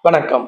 வணக்கம்.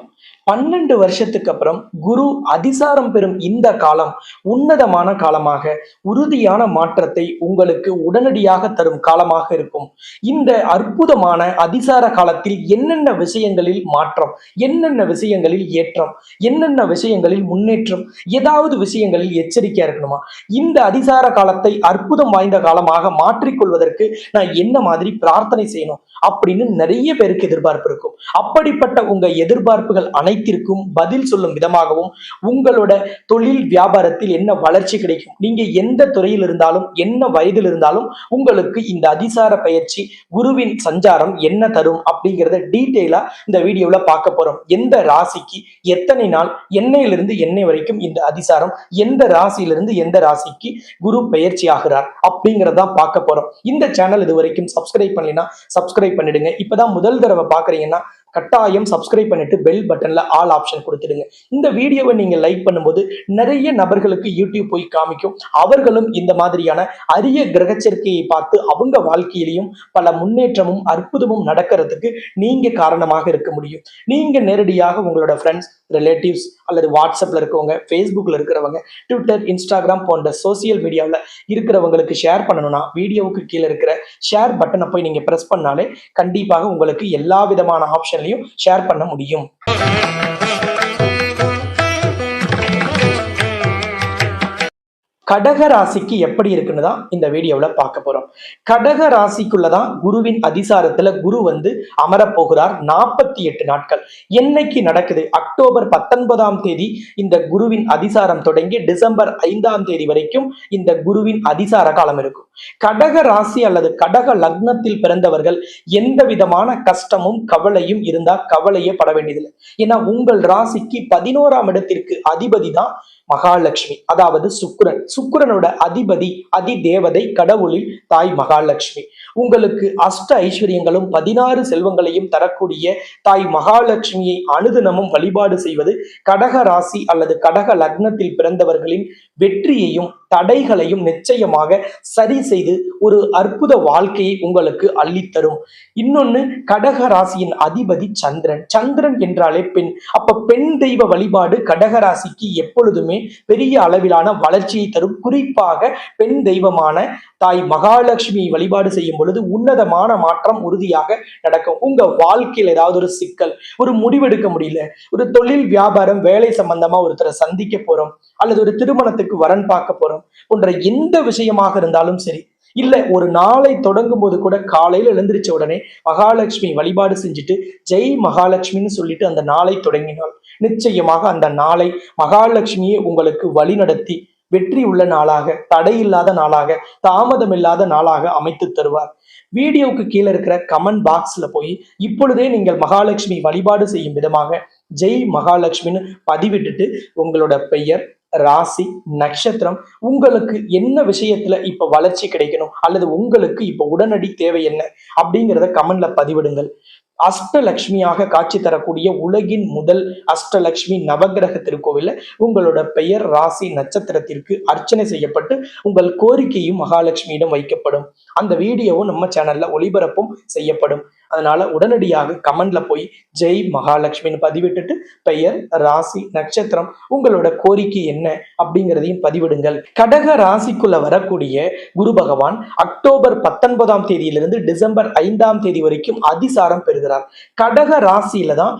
12 வருஷத்துக்கு அப்புறம் குரு அதிசாரம் பெறும் இந்த காலம் உன்னதமான காலமாக, உறுதியான மாற்றத்தை உங்களுக்கு உடனடியாக தரும் காலமாக இருக்கும். இந்த அற்புதமான அதிசார காலத்தில் என்னென்ன விஷயங்களில் மாற்றம், என்னென்ன விஷயங்களில் ஏற்றம், என்னென்ன விஷயங்களில் முன்னேற்றம், ஏதாவது விஷயங்களில் எச்சரிக்கையா இருக்கணுமா? இந்த அதிசார காலத்தை அற்புதம் வாய்ந்த காலமாக மாற்றிக்கொள்வதற்கு நான் என்ன மாதிரி பிரார்த்தனை செய்யணும் அப்படின்னு நிறைய பேருக்கு எதிர்பார்ப்பு இருக்கும். அப்படிப்பட்ட உங்க எதிர்பார்ப்புகள் அனைத்திற்கும் பதில் சொல்லும் விதமாகவும், உங்களோட தொழில் வியாபாரத்தில் என்ன வளர்ச்சி கிடைக்கும், நீங்க எந்த துறையில் இருந்தாலும், என்ன வயதில் இருந்தாலும் உங்களுக்கு இந்த அதிசார பயிற்சி குருவின் சஞ்சாரம் என்ன தரும் அப்படிங்கிறத டீட்டெயிலா இந்த வீடியோல பார்க்க போறோம். எந்த ராசிக்கு எத்தனை நாள், என்னையிலிருந்து என்னை வரைக்கும் இந்த அதிசாரம், எந்த ராசியிலிருந்து எந்த ராசிக்கு குரு பயிற்சி ஆகிறார் அப்படிங்கிறத பார்க்க போறோம். இந்த சேனல் இது வரைக்கும் சப்ஸ்கிரைப் பண்ணலைன்னா சப்ஸ்கிரைப் பண்ணிடுங்க. இப்பதான் முதல் தடவை பாக்குறீங்கன்னா கட்டாயம் சப்ஸ்கிரைப் பண்ணிட்டு பெல் பட்டன்ல ஆல் ஆப்ஷன் கொடுத்துடுங்க. இந்த வீடியோவை நீங்க லைக் பண்ணும்போது நிறைய நபர்களுக்கு யூடியூப் போய் காமிக்கும். அவர்களும் இந்த மாதிரியான அரிய கிரகச்சேர்க்கையை பார்த்து அவங்க வாழ்க்கையிலையும் பல முன்னேற்றமும் அற்புதமும் நடக்கிறதுக்கு நீங்க காரணமாக இருக்க முடியும். நீங்க நேரடியாக உங்களோட ஃப்ரெண்ட்ஸ், ரிலேட்டிவ்ஸ் அல்லது வாட்ஸ்அப்ல இருக்கவங்க, ஃபேஸ்புக்ல இருக்கிறவங்க, ட்விட்டர், இன்ஸ்டாகிராம் போன்ற சோசியல் மீடியாவில் இருக்கிறவங்களுக்கு ஷேர் பண்ணணும்னா வீடியோவுக்கு கீழே இருக்கிற ஷேர் பட்டனை போய் நீங்க பிரஸ் பண்ணாலே கண்டிப்பாக உங்களுக்கு எல்லா விதமான ஆப்ஷன்லையும் ஷேர் பண்ண முடியும். கடக ராசிக்கு எப்படி இருக்குன்னு தான் இந்த வீடியோவில் பார்க்க போறோம். கடக ராசிக்குள்ளதான் குருவின் அதிசாரத்துல குரு அமரப்போகிறார் 48 நாட்கள். என்னைக்கு நடக்குது? அக்டோபர் 19ஆம் தேதி இந்த குருவின் அதிசாரம் தொடங்கி டிசம்பர் 5ஆம் தேதி வரைக்கும் இந்த குருவின் அதிசார காலம் இருக்கும். கடக ராசி அல்லது கடக லக்னத்தில் பிறந்தவர்கள் எந்த விதமான கஷ்டமும் கவலையும் இருந்தா கவலையே பட வேண்டியதில்லை. ஏன்னா உங்கள் ராசிக்கு 11ஆம் இடத்திற்கு அதிபதி தான் மகாலட்சுமி, அதாவது சுக்கிரன். சுக்கிரனோட அதிபதி அதி தேவதை கடவுளில் தாய் மகாலட்சுமி. உங்களுக்கு அஷ்ட ஐஸ்வர்யங்களும் 16 செல்வங்களையும் தரக்கூடிய தாய் மகாலட்சுமியை அனுதினமும் வழிபாடு செய்வது கடக ராசி அல்லது கடக லக்னத்தில் பிறந்தவர்களின் வெற்றியையும் தடைகளையும் நிச்சயமாக சரி செய்து ஒரு அற்புத வாழ்க்கையை உங்களுக்கு அள்ளித்தரும். இன்னொன்னு, கடக ராசியின் அதிபதி சந்திரன். சந்திரன் என்றாலே பெண். அப்ப பெண் தெய்வ வழிபாடு கடக ராசிக்கு எப்பொழுதுமே பெரிய அளவிலான வளர்ச்சியை தரும். குறிப்பாக பெண் தெய்வமான தாய் மகாலட்சுமியை வழிபாடு செய்யும் பொழுது உன்னதமான மாற்றம் உறுதியாக நடக்கும். உங்க வாழ்க்கையில் ஏதாவது ஒரு சிக்கல், ஒரு முடிவெடுக்க முடியல, ஒரு தொழில் வியாபாரம் வேலை சம்பந்தமா ஒருத்தரை சந்திக்க போறோம், அல்லது ஒரு திருமணத்துக்கு வரன் பார்க்க போறோம் போன்ற எந்த விஷயமாக இருந்தாலும் சரி, இல்ல ஒரு நாளை தொடங்கும் போது கூட காலையில எழுந்திரிச்ச உடனே மகாலட்சுமி வழிபாடு செஞ்சுட்டு ஜெய் மகாலட்சுமின்னு சொல்லிட்டு அந்த நாளை தொடங்கினால் நிச்சயமாக அந்த நாளை மகாலட்சுமியை உங்களுக்கு வழி நடத்தி வெற்றி உள்ள நாளாக, தடையில்லாத நாளாக, தாமதம் இல்லாத நாளாக அமைத்து தருவார். வீடியோவுக்கு கீழே இருக்கிற கமெண்ட் பாக்ஸ்ல போய் இப்பொழுதே நீங்கள் மகாலட்சுமி வழிபாடு செய்யும் விதமாக ஜெய் மகாலட்சுமின்னு பதிவிட்டுட்டு உங்களோட பெயர், ராசி, நட்சத்திரம், உங்களுக்கு என்ன விஷயத்துல இப்ப வளர்ச்சி கிடைக்கணும் அல்லது உங்களுக்கு இப்ப உடனடி தேவை என்ன அப்படிங்கிறத கமெண்ட்ல பதிவிடுங்கள். அஷ்டலட்சுமியாக காட்சி தரக்கூடிய உலகின் முதல் அஷ்டலட்சுமி நவகிரக திருக்கோவில உங்களோட பெயர், ராசி, நட்சத்திரத்திற்கு அர்ச்சனை செய்யப்பட்டு உங்கள் கோரிக்கையும் மகாலட்சுமியிடம் வைக்கப்படும். அந்த வீடியோவும் நம்ம சேனல்ல ஒளிபரப்பும் செய்யப்படும். அதனால உடனடியாக கமெண்ட்ல போய் ஜெய் மகாலட்சுமின்னு பதிவிட்டுட்டு பெயர், ராசி, நட்சத்திரம், உங்களோட கோரிக்கை என்ன அப்படிங்கிறதையும் பதிவிடுங்கள். கடக ராசிக்குள்ள வரக்கூடிய குரு பகவான் அக்டோபர் 19ஆம் தேதியிலிருந்து டிசம்பர் 5ஆம் தேதி வரைக்கும் அதிசாரம் பெறுகிறார். கடக ராசியில தான்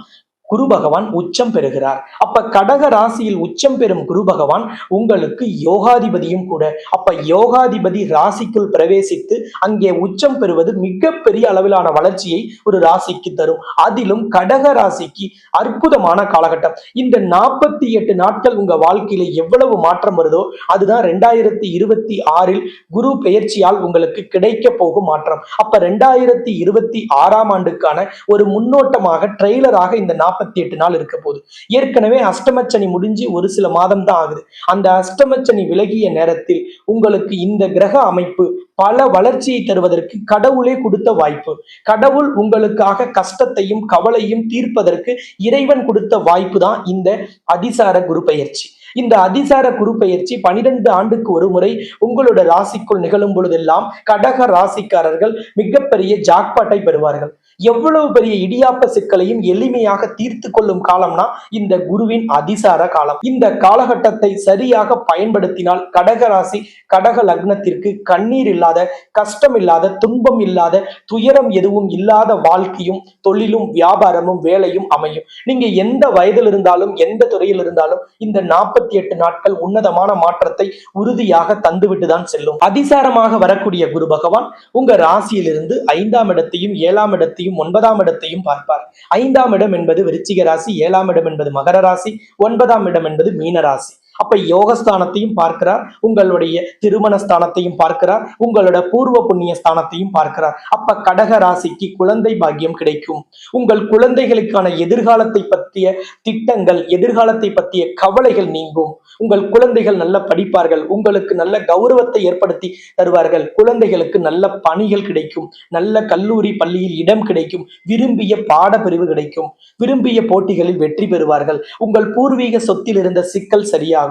குரு பகவான் உச்சம் பெறுகிறார். அப்ப கடக ராசியில் உச்சம் பெறும் குரு பகவான் உங்களுக்கு யோகாதிபதியும் கூட. அப்ப யோகாதிபதி ராசிக்குள் பிரவேசித்து அங்கே உச்சம் பெறுவது மிகப்பெரிய அளவிலான வளர்ச்சியை ஒரு ராசிக்கு தரும். அதிலும் கடக ராசிக்கு அற்புதமான காலகட்டம். இந்த 48 நாட்கள் உங்க வாழ்க்கையில எவ்வளவு மாற்றம் வருதோ அதுதான் 2026 குரு பெயர்ச்சியால் உங்களுக்கு கிடைக்க போகும் மாற்றம். அப்ப 2026ஆம் ஆண்டுக்கான ஒரு முன்னோட்டமாக ட்ரெய்லராக இந்த 48 நாள் இருக்க போகுது. ஏற்கனவே அஷ்டமச்சனி முடிஞ்சு ஒரு சில மாதம் தான் ஆகுது. அந்த அஷ்டமச்சனி விலகிய நேரத்தில் உங்களுக்கு இந்த கிரக அமைப்பு பல வளர்ச்சியை தருவதற்கு கடவுளே கொடுத்த வாய்ப்பு. கடவுள் உங்களுக்காக கஷ்டத்தையும் கவலையும் தீர்ப்பதற்கு இறைவன் கொடுத்த வாய்ப்பு தான் இந்த அதிசார குரு பெயர்ச்சி. இந்த அதிசார குரு பெயர்ச்சி 12 ஆண்டுக்கு ஒரு முறை உங்களோட ராசிக்குள் நிகழும் பொழுதெல்லாம் கடக ராசிக்காரர்கள் மிகப்பெரிய ஜாக்பாட்டை பெறுவார்கள். எவ்வளவு பெரிய இடியாப்ப சிக்கலையும் எளிமையாக தீர்த்து கொள்ளும் காலம்னா இந்த குருவின் அதிசார காலம். இந்த காலகட்டத்தை சரியாக பயன்படுத்தினால் கடக ராசி கடக லக்னத்திற்கு கண்ணீர் இல்லாத, கஷ்டம் இல்லாத, துன்பம் இல்லாத, துயரம் எதுவும் இல்லாத வாழ்க்கையும் தொழிலும் வியாபாரமும் வேலையும் அமையும். நீங்க எந்த வயதில் இருந்தாலும் எந்த துறையில் இருந்தாலும் இந்த 48 நாட்கள் உன்னதமான மாற்றத்தை உறுதியாக தந்துவிட்டு தான் செல்லும். அதிசாரமாக வரக்கூடிய குரு பகவான் உங்க ராசியிலிருந்து 5ஆம் இடத்தையும் 7ஆம் இடத்தையும் 9ஆம் இடத்தையும் பார்ப்பார். 5ஆம் இடம் என்பது விருச்சிக ராசி, 7ஆம் இடம் என்பது மகர ராசி, 9ஆம் இடம் என்பது மீன ராசி. அப்ப யோகஸ்தானத்தையும் பார்க்கிறார், உங்களுடைய திருமண ஸ்தானத்தையும் பார்க்கிறார், உங்களோட பூர்வ புண்ணிய ஸ்தானத்தையும் பார்க்கிறார். அப்ப கடக ராசிக்கு குழந்தை பாக்கியம் கிடைக்கும். உங்கள் குழந்தைகளுக்கான எதிர்காலத்தை பற்றிய திட்டங்கள், எதிர்காலத்தை பற்றிய கவலைகள் நீங்கும். உங்கள் குழந்தைகள் நல்ல படிப்பார்கள், உங்களுக்கு நல்ல கௌரவத்தை ஏற்படுத்தி தருவார்கள், குழந்தைகளுக்கு நல்ல பணிகள் கிடைக்கும், நல்ல கல்லூரி பள்ளியில் இடம் கிடைக்கும், விரும்பிய பாடப்பிரிவு கிடைக்கும், விரும்பிய போட்டிகளில் வெற்றி பெறுவார்கள். உங்கள் பூர்வீக சொத்தில் இருந்த சிக்கல் சரியாகும்.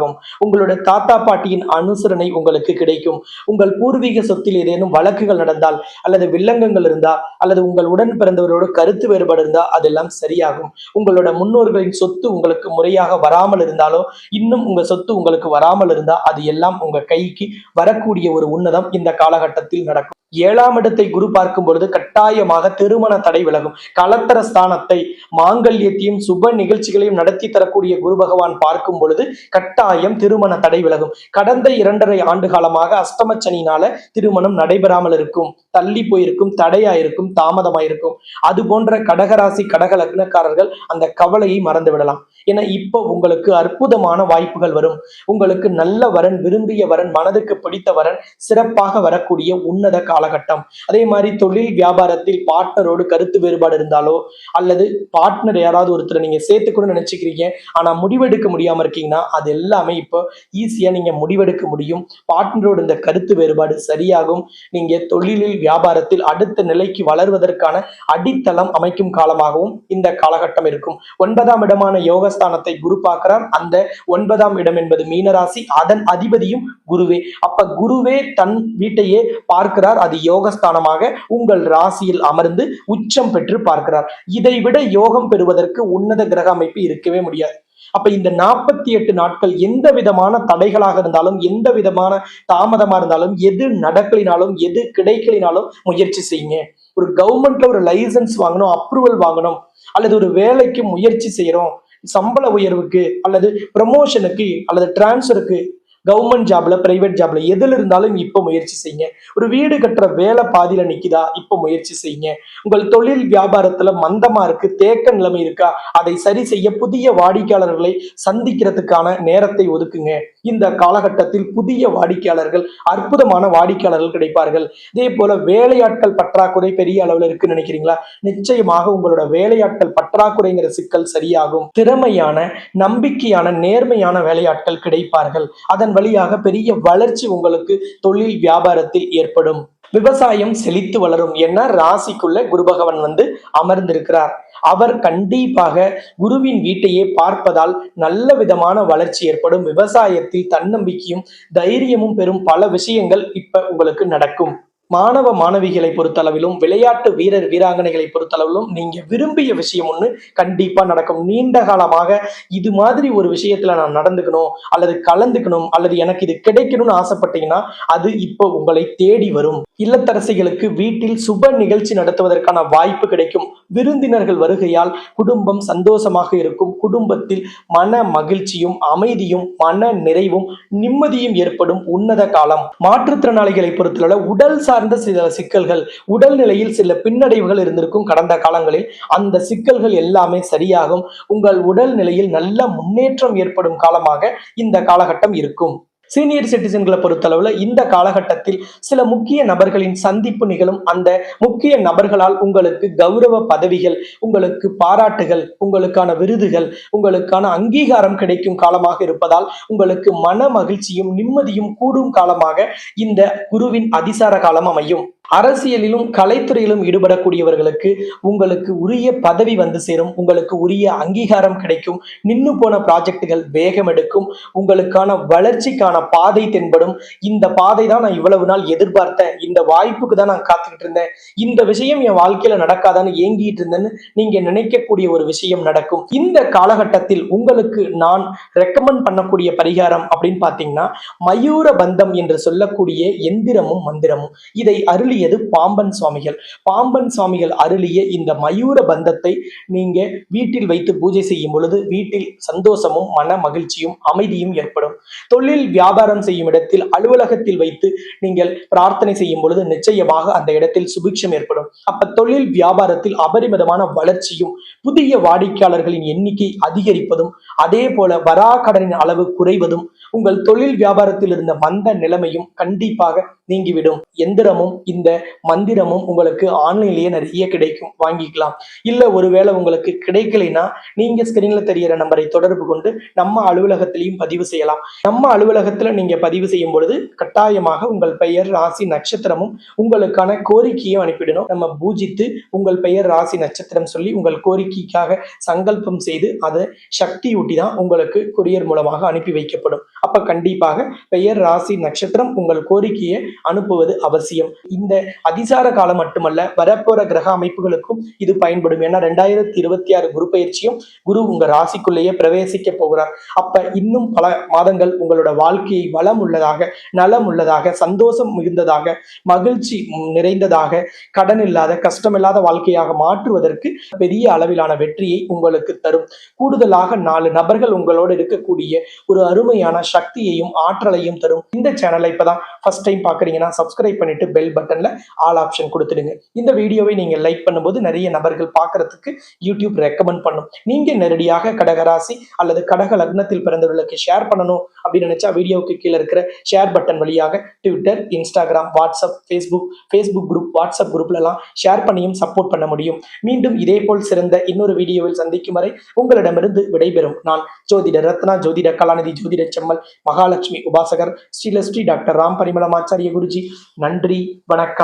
உங்களோட தாத்தா பாட்டியின் அனுசரணை உங்களுக்கு கிடைக்கும். உங்கள் பூர்வீக சொத்தில் ஏதேனும் வழக்குகள் நடந்தால், அல்லது வில்லங்கங்கள் இருந்தா, அல்லது உங்கள் உடன் பிறந்தவரோட கருத்து வேறுபாடு இருந்தா அதெல்லாம் சரியாகும். உங்களோட முன்னோர்களின் சொத்து உங்களுக்கு முறையாக வராமல் இருந்தாலோ, இன்னும் உங்க சொத்து உங்களுக்கு வராமல் இருந்தா அது எல்லாம் உங்க கைக்கு வரக்கூடிய ஒரு உன்னதம் இந்த காலகட்டத்தில் நடக்கும். 7ஆம் இடத்தை குரு பார்க்கும் பொழுது கட்டாயமாக திருமண தடை விலகும். கலத்தர ஸ்தானத்தை, மாங்கல்யத்தையும் சுப நிகழ்ச்சிகளையும் நடத்தி தரக்கூடிய குரு பகவான் பார்க்கும் பொழுது கட்டாயம் திருமண தடை விலகும். கடந்த 2.5 ஆண்டு காலமாக அஷ்டம சனியினால திருமணம் நடைபெறாமல் இருக்கும், தள்ளி போயிருக்கும், தடையாயிருக்கும், தாமதமாயிருக்கும். அது போன்ற கடகராசி கடக லக்னக்காரர்கள் அந்த கவலையை மறந்து விடலாம். ஏன்னா இப்போ உங்களுக்கு அற்புதமான வாய்ப்புகள் வரும். உங்களுக்கு நல்ல வரன், விரும்பிய வரன், மனதுக்கு பிடித்த வரன் சிறப்பாக வரக்கூடிய உன்னத காலகட்டம். அதே மாதிரி தொழில் வியாபாரத்தில் பார்ட்னரோடு கருத்து வேறுபாடு இருந்தாலோ, அல்லது பார்ட்னர் யாராவது ஒருத்தர் நீங்க சேர்த்துக்கணும்னு நினைச்சுக்கிறீங்க ஆனா முடிவெடுக்க முடியாம இருக்கீங்கன்னா அது எல்லாமே இப்போ ஈஸியா நீங்க முடிவெடுக்க முடியும். பார்ட்னரோட இந்த கருத்து வேறுபாடு சரியாகும். நீங்க தொழிலில் வியாபாரத்தில் அடுத்த நிலைக்கு வளர்வதற்கான அடித்தளம் அமைக்கும் காலமாகவும் இந்த காலகட்டம் இருக்கும். 9ஆம் இடமான யோகஸ்தானத்தை குரு பார்க்கிறார். அந்த 9ஆம் இடம் என்பது மீனராசி, அதன் அதிபதியும் குருவே. அப்ப குருவே தன் வீட்டையே பார்க்கிறார். அது யோகஸ்தானமாக உங்கள் ராசியில் அமர்ந்து உச்சம் பெற்று பார்க்கிறார். இதை விட யோகம் பெறுவதற்கு உன்னத கிரக அமைப்பு இருக்கவே முடியாது. அப்ப இந்த 48 நாட்கள் எந்த விதமான தடைகளாக இருந்தாலும், எந்த விதமான தாமதமா இருந்தாலும், எது நடக்கலினாலும், எது கிடைக்கலினாலும் முயற்சி செய்யுங்க. ஒரு கவர்மெண்ட்ல ஒரு லைசன்ஸ் வாங்கணும், அப்ரூவல் வாங்கணும், அல்லது ஒரு வேலைக்கு முயற்சி செய்யறோம், சம்பள உயர்வுக்கு அல்லது ப்ரமோஷனுக்கு அல்லது டிரான்ஸ்ஃபருக்கு, கவர்மெண்ட் ஜாப்ல, பிரைவேட் ஜாப்ல எதுல இருந்தாலும் இப்ப முயற்சி செய்யுங்க. ஒரு வீடு கட்டுற வேலை பாதியில நிக்குதா, இப்ப முயற்சி செய்யுங்க. உங்கள் தொழில் வியாபாரத்துல மந்தமா இருக்கு, தேக்க நிலைமை இருக்கா, அதை சரி செய்ய புதிய வாடிக்கையாளர்களை சந்திக்கிறதுக்கான நேரத்தை ஒதுக்குங்க. இந்த காலகட்டத்தில் புதிய வாடிக்கையாளர்கள், அற்புதமான வாடிக்கையாளர்கள் கிடைப்பார்கள். இதே போல வேலையாட்கள் பற்றாக்குறை பெரிய அளவுல இருக்குன்னு நினைக்கிறீங்களா? நிச்சயமாக உங்களோட வேலையாட்கள் பற்றாக்குறைங்கிற சிக்கல் சரியாகும். திறமையான, நம்பிக்கையான, நேர்மையான வேலையாட்கள் கிடைப்பார்கள். அதன் வழியாக பெரிய வளர்ச்சி உங்களுக்கு தொழில் வியாபாரத்தில் ஏற்படும். விவசாயம் செழித்து வளரும். என்ன ராசிக்குள்ள குரு பகவான் அமர்ந்திருக்கிறார். அவர் கண்டிப்பாக குருவின் வீட்டையே பார்ப்பதால் நல்ல விதமான வளர்ச்சி ஏற்படும். விவசாயத்தில் தன்னம்பிக்கையும் தைரியமும் பெறும் பல விஷயங்கள் இப்ப உங்களுக்கு நடக்கும். மாணவ மாணவிகளை பொறுத்தளவிலும், விளையாட்டு வீரர் வீராங்கனைகளை பொறுத்தளவிலும் நீங்க விரும்பிய விஷயம் ஒண்ணு கண்டிப்பா நடக்கும். நீண்ட காலமாக இது மாதிரி ஒரு விஷயத்துல நான் நடந்துக்கணும், அல்லது கலந்துக்கணும், அல்லது எனக்கு இது கிடைக்கணும்னு ஆசைப்பட்டீங்கன்னா அது இப்போ உங்களை தேடி வரும். இல்லத்தரசிகளுக்கு வீட்டில் சுப நிகழ்ச்சி நடத்துவதற்கான வாய்ப்பு கிடைக்கும். விருந்தினர்கள் வருகையால் குடும்பம் சந்தோஷமாக இருக்கும். குடும்பத்தில் மன மகிழ்ச்சியும் அமைதியும் மன நிறைவும் நிம்மதியும் ஏற்படும் உன்னத காலம். மாற்றுத்திறனாளிகளை பொறுத்தவரை உடல் சார்ந்த சில சிக்கல்கள், உடல்நிலையில் சில பின்னடைவுகள் இருந்திருக்கும் கடந்த காலங்களில். அந்த சிக்கல்கள் எல்லாமே சரியாகும். உங்கள் உடல் நிலையில் நல்ல முன்னேற்றம் ஏற்படும் காலமாக இந்த காலகட்டம் இருக்கும். சீனியர் சிட்டிசன்களை பொறுத்தளவுல இந்த காலகட்டத்தில் சில முக்கிய நபர்களின் சந்திப்பு நிகழும். அந்த முக்கிய நபர்களால் உங்களுக்கு கௌரவ பதவிகள், உங்களுக்கு பாராட்டுகள், உங்களுக்கான விருதுகள், உங்களுக்கான அங்கீகாரம் கிடைக்கும் காலமாக இருப்பதால் உங்களுக்கு மன மகிழ்ச்சியும் நிம்மதியும் கூடும் காலமாக இந்த குருவின் அதிசார காலம் அமையும். அரசியலிலும் கலைத்துறையிலும் ஈடுபடக்கூடியவர்களுக்கு உங்களுக்கு உரிய பதவி வந்து சேரும், உங்களுக்கு உரிய அங்கீகாரம் கிடைக்கும், நின்னு போன ப்ராஜெக்டுகள் வேகம் எடுக்கும், உங்களுக்கான வளர்ச்சிக்கான பாதை தென்படும். இந்த பாதை தான் நான் இவ்வளவு நாள் எதிர்பார்த்தேன், இந்த வாய்ப்புக்கு தான் நான் காத்துக்கிட்டு இருந்தேன், இந்த விஷயம் என் வாழ்க்கையில நடக்காதான்னு ஏங்கிட்டு இருந்தேன்னு நீங்க நினைக்கக்கூடிய ஒரு விஷயம் நடக்கும். இந்த காலகட்டத்தில் உங்களுக்கு நான் ரெக்கமெண்ட் பண்ணக்கூடிய பரிகாரம் அப்படின்னு பாத்தீங்கன்னா, மயூர பந்தம் என்று சொல்லக்கூடிய எந்திரமும் மந்திரமும். இதை அருளியது பாம்பன் சுவாமிகள். பாம்பன் சுவாமிகள் அருளிய இந்த மயூர பந்தத்தை நீங்க வீட்டில் வைத்து பூஜை செய்யும் பொழுது வீட்டில் சந்தோஷமும் மன மகிழ்ச்சியும் அமைதியும் ஏற்படும். தொழில் வியாபாரம் செய்யும் இடத்தில், அலுவலகத்தில் வைத்து நீங்கள் பிரார்த்தனை செய்யும் பொழுது நிச்சயமாக அந்த இடத்தில் சுபிக்ஷம் ஏற்படும். அப்ப தொழில் வியாபாரத்தில் அபரிமிதமான வளர்ச்சியும், புதிய வாடிக்கையாளர்களின் எண்ணிக்கை அதிகரிப்பதும், அதே போல வராக்கடனின் அளவு குறைவதும், உங்கள் தொழில் வியாபாரத்தில் இருந்த மந்த நிலைமையும் கண்டிப்பாக நீங்கிவிடும். எந்திரமும் இந்த மந்திரமும் உங்களுக்கு ஆன்லைன்லயே நிறைய கிடைக்கும், வாங்கிக்கலாம். இல்ல ஒருவேளை உங்களுக்கு கிடைக்கலைன்னா நீங்க ஸ்கிரீன்ல தெரியற நம்பரை தொடர்பு கொண்டு நம்ம அலுவலகத்திலையும் பதிவு செய்யலாம். நம்ம அலுவலகத்துல நீங்க பதிவு செய்யும் பொழுது கட்டாயமாக உங்கள் பெயர், ராசி, நட்சத்திரமும் உங்களுக்கான கோரிக்கையும் அனுப்பிடணும். நம்ம பூஜித்து உங்கள் பெயர், ராசி, நட்சத்திரம் சொல்லி உங்கள் கோரிக்கைக்காக சங்கல்பம் செய்து அதை சக்தியூட்டி தான் உங்களுக்கு கொரியர் மூலமாக அனுப்பி வைக்கப்படும். அப்ப கண்டிப்பாக பெயர், ராசி, நட்சத்திரம் உங்கள் கோரிக்கையை அனுப்புவது அவசியம். இந்த அதிசார காலம் மட்டுமல்ல, வரப்போற கிரக அமைப்புகளுக்கும் இது பயன்படும். ஏன்னா 2026 குரு பயிற்சியும் குரு உங்க ராசிக்குள்ளேயே பிரவேசிக்க போகிறார். அப்ப இன்னும் பல மாதங்கள் உங்களோட வாழ்க்கையை வளம் உள்ளதாக, நலம் உள்ளதாக, சந்தோஷம் மிகுந்ததாக, மகிழ்ச்சி நிறைந்ததாக, கடன் இல்லாத, கஷ்டமில்லாத வாழ்க்கையாக மாற்றுவதற்கு பெரிய அளவிலான வெற்றியை உங்களுக்கு தரும். கூடுதலாக 4 நபர்கள் உங்களோடு இருக்கக்கூடிய ஒரு அருமையான சக்தியையும் ஆற்றலையும் தரும். இந்த சேனலை இப்பதான் ஃபர்ஸ்ட் டைம் பாக்குறீங்கன்னா சப்ஸ்கிரைப் பண்ணிட்டு பெல் பட்டன்ல ஆல் ஆப்ஷன் கொடுத்துடுங்க. இந்த வீடியோவை நீங்க லைக் பண்ணும்போது நிறைய நபர்கள் பார்க்கறதுக்கு யூடியூப் ரெக்கமெண்ட் பண்ணும். நீங்க நேரடியாக கடகராசி அல்லது கடக லக்னத்தில் பிறந்தவர்களுக்கு ஷேர் பண்ணணும் அப்படின்னு நினைச்சா வீடியோவுக்கு கீழே இருக்கிற ஷேர் பட்டன் வழியாக Twitter, Instagram, WhatsApp, Facebook group, WhatsApp குரூப்ல எல்லாம் ஷேர் பண்ணியும் சப்போர்ட் பண்ண முடியும். மீண்டும் இதே போல் சிறந்த இன்னொரு வீடியோவில் சந்திக்கும் வரை உங்களிடமிருந்து விடைபெறும் நான் ஜோதிட ரத்னா, ஜோதிட கலாநிதி, ஜோதிட செம்மல், மகாலட்சுமி உபாசகர், ஸ்ரீலஸ்ரீ டாக்டர் ராம் பரிமளமாச்சாரிய குருஜி. நன்றி, வணக்கம்.